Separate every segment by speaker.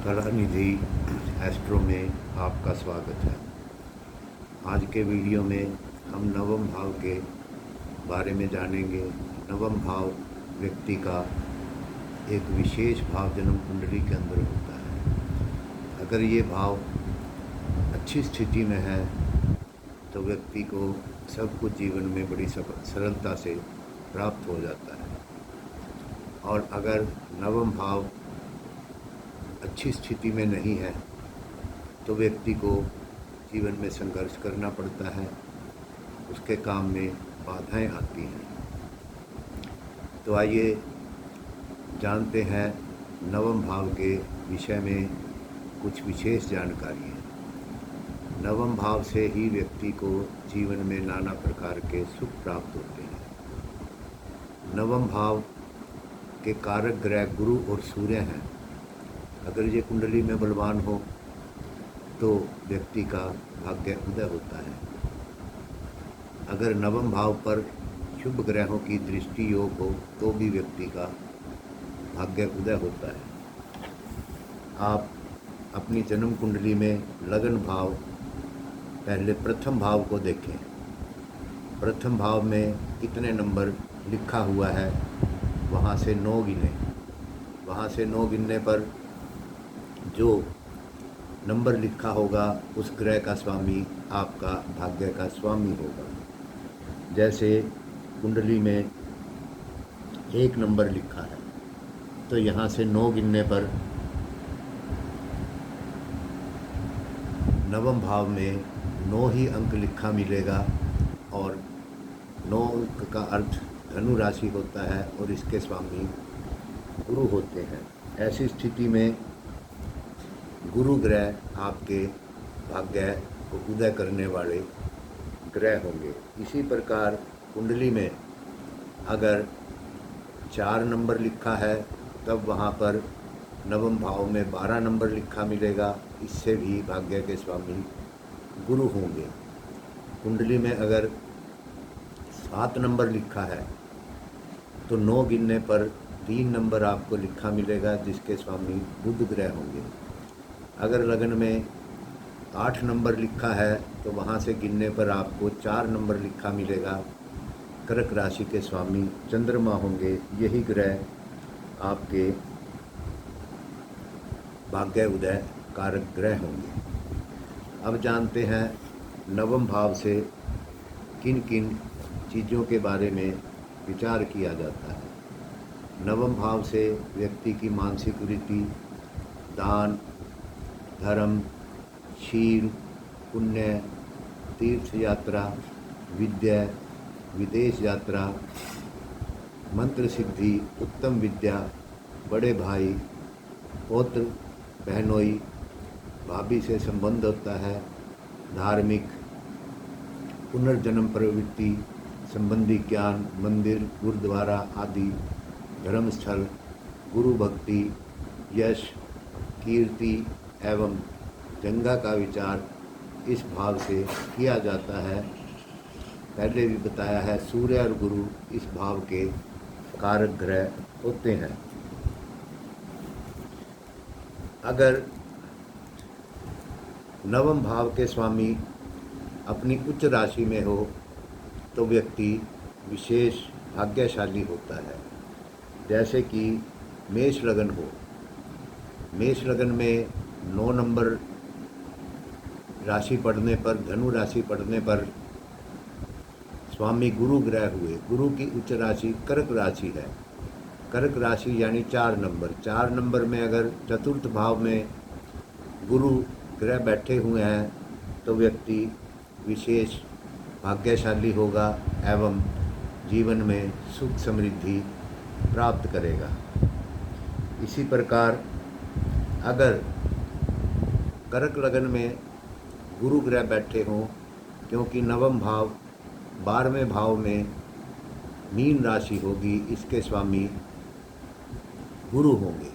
Speaker 1: Kalanidhi astro में आपका स्वागत है। आज के वीडियो में हम नवम भाव के बारे में जानेंगे। नवम भाव व्यक्ति का एक विशेष भाव जन्म कुंडली के अंदर होता है। अगर ये भाव अच्छी स्थिति में है तो व्यक्ति को सब कुछ जीवन में बड़ी सरलता से प्राप्त हो जाता है, और अगर नवम भाव अच्छी स्थिति में नहीं है तो व्यक्ति को जीवन में संघर्ष करना पड़ता है, उसके काम में बाधाएं आती हैं। तो आइए जानते हैं नवम भाव के विषय में कुछ विशेष जानकारियाँ। नवम भाव से ही व्यक्ति को जीवन में नाना प्रकार के सुख प्राप्त होते हैं। नवम भाव के कारक ग्रह गुरु और सूर्य हैं। अगर ये कुंडली में बलवान हो तो व्यक्ति का भाग्य उदय होता है। अगर नवम भाव पर शुभ ग्रहों की दृष्टि योग हो तो भी व्यक्ति का भाग्य उदय होता है। आप अपनी जन्म कुंडली में लगन भाव, पहले प्रथम भाव को देखें। प्रथम भाव में कितने नंबर लिखा हुआ है वहाँ से 9 गिने। वहाँ से 9 गिनने पर जो नंबर लिखा होगा उस ग्रह का स्वामी आपका भाग्य का स्वामी होगा। जैसे कुंडली में 1 नंबर लिखा है तो यहाँ से 9 गिनने पर नवम भाव में 9 ही अंक लिखा मिलेगा, और 9 अंक का अर्थ धनु राशि होता है और इसके स्वामी गुरु होते हैं। ऐसी स्थिति में गुरु ग्रह आपके भाग्य को उदय करने वाले ग्रह होंगे। इसी प्रकार कुंडली में अगर 4 नंबर लिखा है तब वहाँ पर नवम भाव में 12 नंबर लिखा मिलेगा, इससे भी भाग्य के स्वामी गुरु होंगे। कुंडली में अगर 7 नंबर लिखा है तो 9 गिनने पर 3 नंबर आपको लिखा मिलेगा, जिसके स्वामी बुध ग्रह होंगे। अगर लगन में 8 नंबर लिखा है तो वहाँ से गिनने पर आपको 4 नंबर लिखा मिलेगा, कर्क राशि के स्वामी चंद्रमा होंगे। यही ग्रह आपके भाग्य उदय कारक ग्रह होंगे। अब जानते हैं नवम भाव से किन किन चीज़ों के बारे में विचार किया जाता है। नवम भाव से व्यक्ति की मानसिक वृत्ति, दान, धर्म, शील, पुण्य, तीर्थ यात्रा, विद्या, विदेश यात्रा, मंत्र सिद्धि, उत्तम विद्या, बड़े भाई, पौत्र, बहनोई, भाभी से संबंध होता है, धार्मिक, पुनर्जन्म प्रवृत्ति संबंधी ज्ञान, मंदिर, गुरुद्वारा आदि, धर्मस्थल, गुरु भक्ति, यश, कीर्ति एवं गंगा का विचार इस भाव से किया जाता है। पहले भी बताया है, सूर्य और गुरु इस भाव के कारक ग्रह होते हैं। अगर नवम भाव के स्वामी अपनी उच्च राशि में हो तो व्यक्ति विशेष भाग्यशाली होता है। जैसे कि मेष लगन हो, मेष लगन में 9 नंबर राशि पढ़ने पर, धनु राशि पढ़ने पर स्वामी गुरु ग्रह हुए। गुरु की उच्च राशि कर्क राशि है। कर्क राशि यानी 4 नंबर। 4 नंबर में अगर चतुर्थ भाव में गुरु ग्रह बैठे हुए हैं तो व्यक्ति विशेष भाग्यशाली होगा एवं जीवन में सुख समृद्धि प्राप्त करेगा। इसी प्रकार अगर कर्क लगन में गुरु ग्रह बैठे हों, क्योंकि नवम भाव 12वें भाव में मीन राशि होगी, इसके स्वामी गुरु होंगे।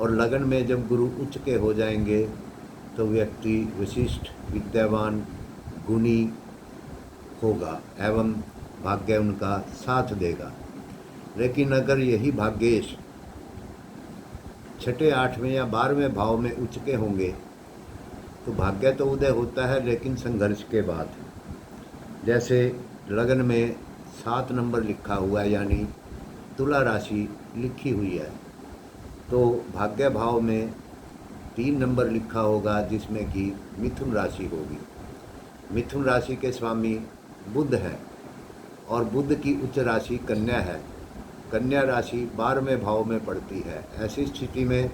Speaker 1: और लगन में जब गुरु उच्च के हो जाएंगे तो व्यक्ति विशिष्ट, विद्यावान, गुणी होगा एवं भाग्य उनका साथ देगा। लेकिन अगर यही भाग्येश छठे, आठवें या 12वें भाव में उच्च के होंगे तो भाग्य तो उदय होता है, लेकिन संघर्ष के बाद। जैसे लगन में 7 नंबर लिखा हुआ है, यानी तुला राशि लिखी हुई है, तो भाग्य भाव में 3 नंबर लिखा होगा, जिसमें कि मिथुन राशि होगी। मिथुन राशि के स्वामी बुध है और बुध की उच्च राशि कन्या है। कन्या राशि 12वें भाव में पड़ती है। ऐसी स्थिति में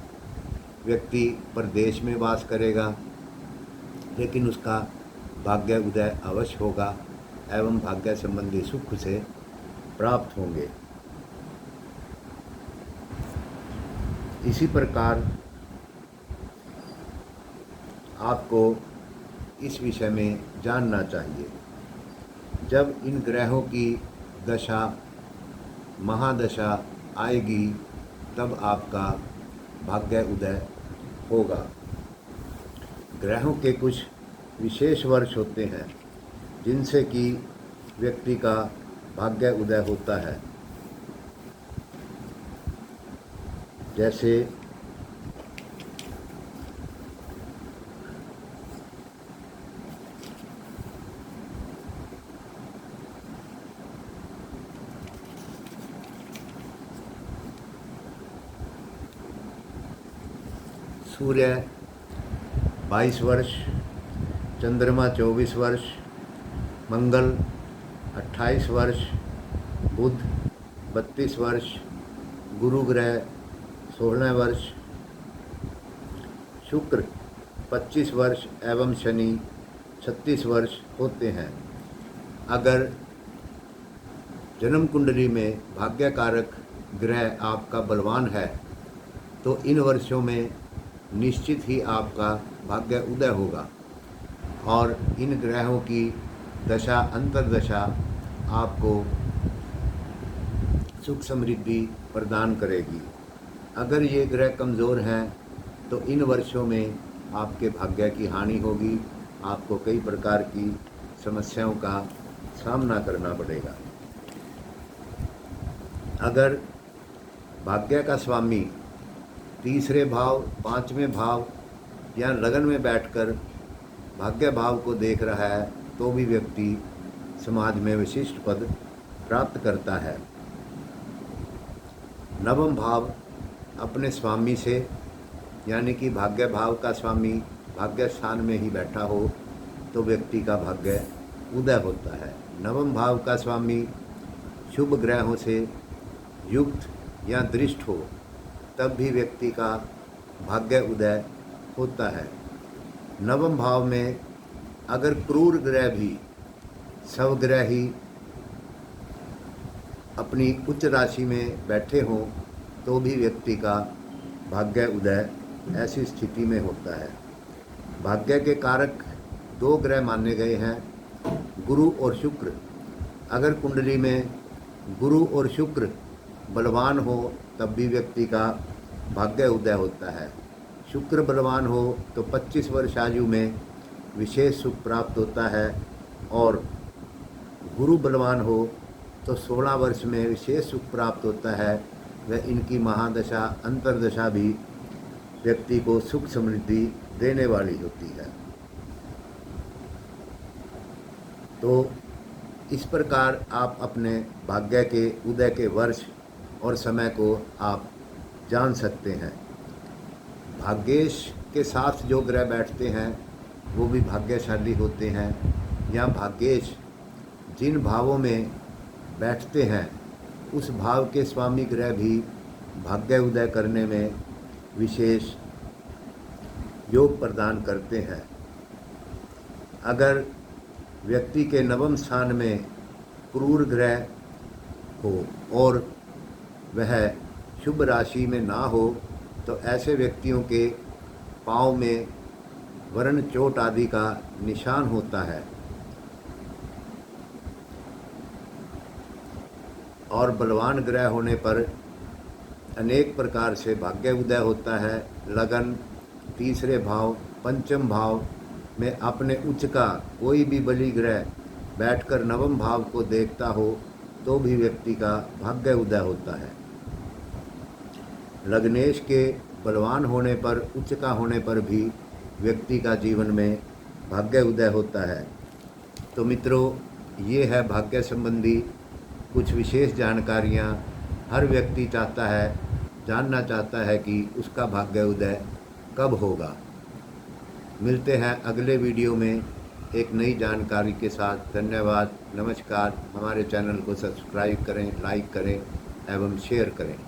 Speaker 1: व्यक्ति परदेश में वास करेगा, लेकिन उसका भाग्य उदय अवश्य होगा एवं भाग्य संबंधी सुख से प्राप्त होंगे। इसी प्रकार आपको इस विषय में जानना चाहिए, जब इन ग्रहों की दशा महादशा आएगी तब आपका भाग्य उदय होगा। ग्रहों के कुछ विशेष वर्ष होते हैं जिनसे कि व्यक्ति का भाग्य उदय होता है। जैसे सूर्य 22 वर्ष, चंद्रमा 24 वर्ष, मंगल 28 वर्ष, बुध 32 वर्ष, गुरु ग्रह 16 वर्ष, शुक्र 25 वर्ष एवं शनि 36 वर्ष होते हैं। अगर जन्म कुंडली में भाग्यकारक ग्रह आपका बलवान है तो इन वर्षों में निश्चित ही आपका भाग्य उदय होगा और इन ग्रहों की दशा अंतर्दशा आपको सुख समृद्धि प्रदान करेगी। अगर ये ग्रह कमज़ोर हैं तो इन वर्षों में आपके भाग्य की हानि होगी, आपको कई प्रकार की समस्याओं का सामना करना पड़ेगा। अगर भाग्य का स्वामी तीसरे भाव, 5वें भाव या लगन में बैठकर भाग्य भाव को देख रहा है तो भी व्यक्ति समाज में विशिष्ट पद प्राप्त करता है। नवम भाव अपने स्वामी से, यानी कि भाग्य भाव का स्वामी भाग्य स्थान में ही बैठा हो तो व्यक्ति का भाग्य उदय होता है। नवम भाव का स्वामी शुभ ग्रहों से युक्त या दृष्ट हो तब भी व्यक्ति का भाग्य उदय होता है। नवम भाव में अगर क्रूर ग्रह भी स्वग्रह ही अपनी उच्च राशि में बैठे हों तो भी व्यक्ति का भाग्य उदय ऐसी स्थिति में होता है। भाग्य के कारक 2 ग्रह माने गए हैं, गुरु और शुक्र। अगर कुंडली में गुरु और शुक्र बलवान हो तब भी व्यक्ति का भाग्य उदय होता है। शुक्र बलवान हो तो 25 वर्ष आयु में विशेष सुख प्राप्त होता है और गुरु बलवान हो तो 16 वर्ष में विशेष सुख प्राप्त होता है। वह इनकी महादशा अंतर्दशा भी व्यक्ति को सुख समृद्धि देने वाली होती है। तो इस प्रकार आप अपने भाग्य के उदय के वर्ष और समय को आप जान सकते हैं। भाग्येश के साथ जो ग्रह बैठते हैं वो भी भाग्यशाली होते हैं, या भाग्येश जिन भावों में बैठते हैं उस भाव के स्वामी ग्रह भी भाग्य उदय करने में विशेष योग प्रदान करते हैं। अगर व्यक्ति के नवम स्थान में क्रूर ग्रह हो और वह शुभ राशि में ना हो तो ऐसे व्यक्तियों के पाँव में वर्ण चोट आदि का निशान होता है और बलवान ग्रह होने पर अनेक प्रकार से भाग्य उदय होता है। लगन, तीसरे भाव, पंचम भाव में अपने उच्च का कोई भी बली ग्रह बैठकर नवम भाव को देखता हो तो भी व्यक्ति का भाग्य उदय होता है। लग्नेश के बलवान होने पर, उच्च का होने पर भी व्यक्ति का जीवन में भाग्य उदय होता है। तो मित्रों, ये है भाग्य संबंधी कुछ विशेष जानकारियाँ। हर व्यक्ति चाहता है, जानना चाहता है कि उसका भाग्य उदय कब होगा। मिलते हैं अगले वीडियो में एक नई जानकारी के साथ। धन्यवाद, नमस्कार। हमारे चैनल को सब्सक्राइब करें, लाइक करें एवं शेयर करें।